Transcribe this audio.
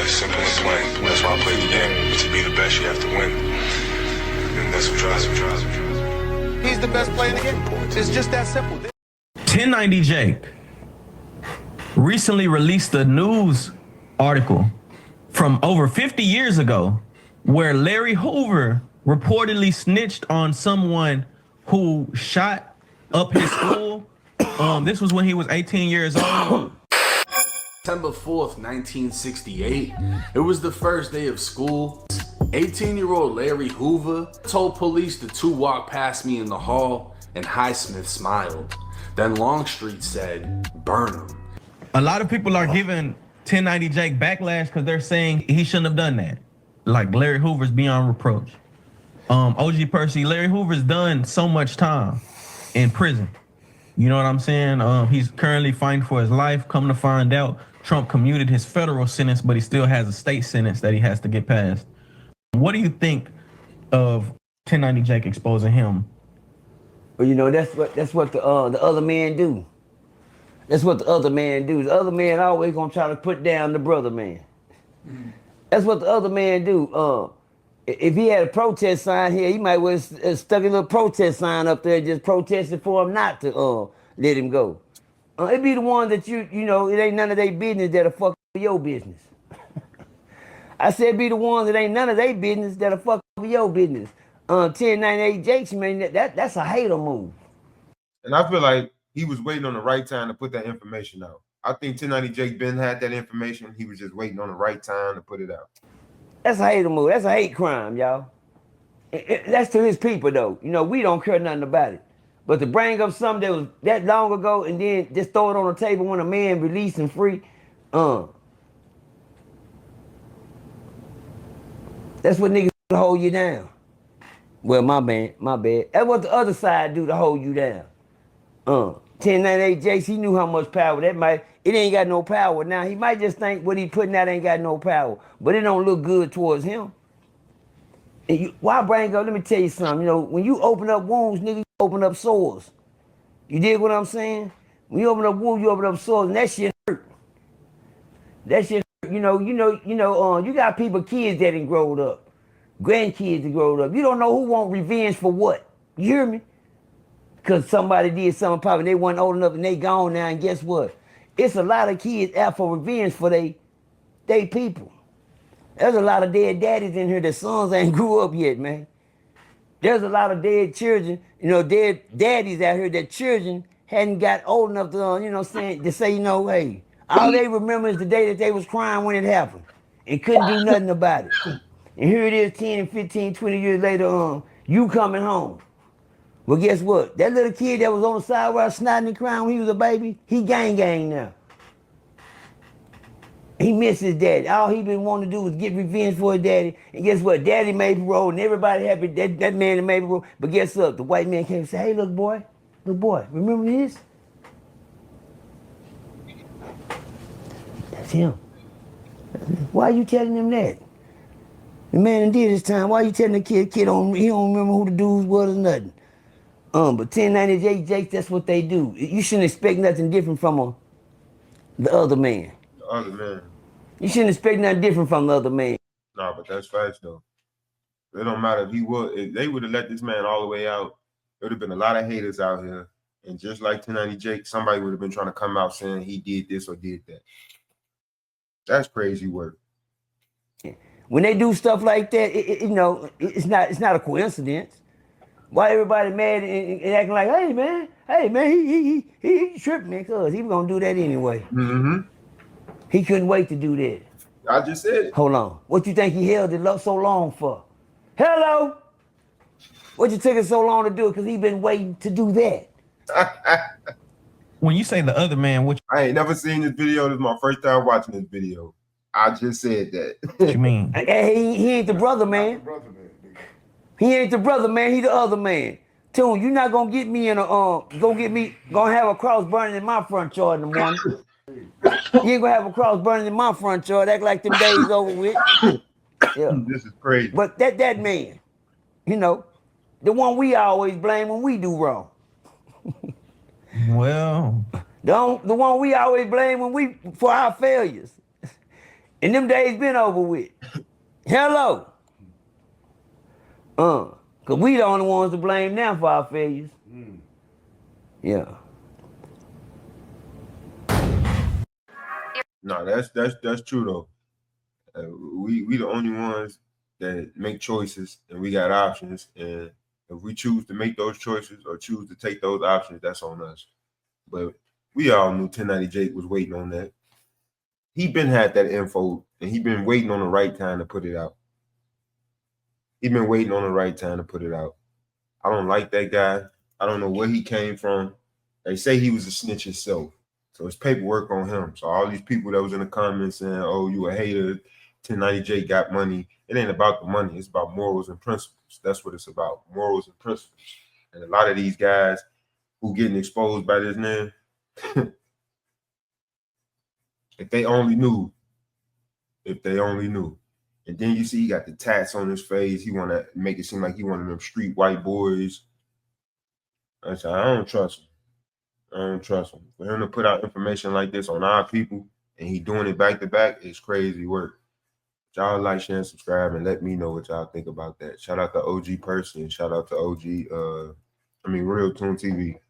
simple and plain. That's why I play the game. To be the best, you have to win. And that's what drives me. He's the best player in the game. It's just that simple. 1090 Jake recently released a news article from over 50 years ago where Larry Hoover reportedly snitched on someone who shot up his school. This was when he was 18 years old. September 4th, 1968. It was the first day of school. 18-year-old Larry Hoover told police the two walked past me in the hall, and Highsmith smiled. Then Longstreet said, "Burn him." A lot of people are giving 1090 Jake backlash because they're saying he shouldn't have done that. Like Larry Hoover's beyond reproach. OG Percy, Larry Hoover's done so much time in prison. You know what I'm saying? He's currently fighting for his life. Come to find out, Trump commuted his federal sentence, but he still has a state sentence that he has to get past. What do you think of 1090 Jake exposing him? Well, you know, that's what the other man do. That's what the other man do. The other man always gonna try to put down the brother man. That's what the other man do. If he had a protest sign here, he might well stuck a little protest sign up there, just protesting for him not to let him go. It be the one that you know, it ain't none of their business that'll fuck with your business. I said be the ones that ain't none of their business that'll fuck with your business. 1098 Jakes, man, that's a hater move. And I feel like he was waiting on the right time to put that information out. I think 1090 Jake Ben had that information. He was just waiting on the right time to put it out. That's a hater move. That's a hate crime, y'all. That's to his people, though. You know, we don't care nothing about it. But to bring up something that was that long ago and then just throw it on the table when a man released and free, that's what niggas do to hold you down. Well, my bad. That's what the other side do to hold you down. 1098 Jakes, he knew how much power it ain't got no power. Now, he might just think what he putting out ain't got no power, but it don't look good towards him. And why bring up, let me tell you something, you know, when you open up wounds, nigga, you open up sores. You dig what I'm saying? When you open up wounds, you open up sores, and that shit hurt. That shit hurt. You know, you got people, kids that ain't growed up, grandkids that growed up. You don't know who want revenge for what. You hear me? Because somebody did something probably they wasn't old enough and they gone now, and guess what? It's a lot of kids out for revenge for they people. There's a lot of dead daddies in here that sons ain't grew up yet, man. There's a lot of dead children, you know, dead daddies out here that children hadn't got old enough to, you know what I'm saying, to say, you know, hey, all they remember is the day that they was crying when it happened and couldn't do nothing about it. And here it is 10, 15, 20 years later, you coming home. Well, guess what? That little kid that was on the sidewalk snotting and crying when he was a baby, he gang now. He missed his daddy. All he been wanting to do was get revenge for his daddy. And guess what? Daddy made parole and everybody happy that man that made parole. But guess what? The white man came and said, hey, look, boy, remember this? That's him. Why are you telling him that? The man did his time. Why are you telling the kid he don't remember who the dudes was or nothing? But 1098 Jakes, that's what they do. You shouldn't expect nothing different from the other man. The other man. You shouldn't expect nothing different from the other man. Nah, but that's facts though. It don't matter if they would have let this man all the way out, there would have been a lot of haters out here. And just like 1090 Jake, somebody would have been trying to come out saying he did this or did that. That's crazy work. When they do stuff like that, you know, it's not a coincidence. Why everybody mad and acting like, hey man, he tripped me, cause he was gonna do that anyway. Mm-hmm. He couldn't wait to do that. I just said it. Hold on. What you think he held it so long for? Hello? What you took it so long to do? Cause he been waiting to do that. When you say the other man, what I ain't never seen this video. This is my first time watching this video. I just said that. you mean? Hey, he ain't the brother, man. He ain't the brother, man. He the other man. Tune, you not gonna get me in gonna have a cross burning in my front yard in the morning. You ain't gonna have a cross burning in my front yard. Act like them days over with. Yeah. This is crazy. But that man, you know, the one we always blame when we do wrong. Well, The one we always blame for our failures. And them days been over with. Hello. Cause we the only ones to blame now for our failures. Yeah. No, that's true though. We the only ones that make choices, and we got options. And if we choose to make those choices or choose to take those options, that's on us. But we all knew 1090 Jake was waiting on that. He been had that info, and he been waiting on the right time to put it out. He been waiting on the right time to put it out. I don't like that guy. I don't know where he came from. They say he was a snitch himself. So it's paperwork on him. So all these people that was in the comments saying, oh, you a hater, 1090 Jake got money. It ain't about the money. It's about morals and principles. That's what it's about, morals and principles. And a lot of these guys who getting exposed by this man, if they only knew. And then you see he got the tats on his face. He want to make it seem like he one of them street white boys. I said, I don't trust him. For him to put out information like this on our people and he doing it back to back is crazy work. Y'all like, share, and subscribe, and let me know what y'all think about that. Shout out to OG Percy and shout out to OG, Real Tune TV.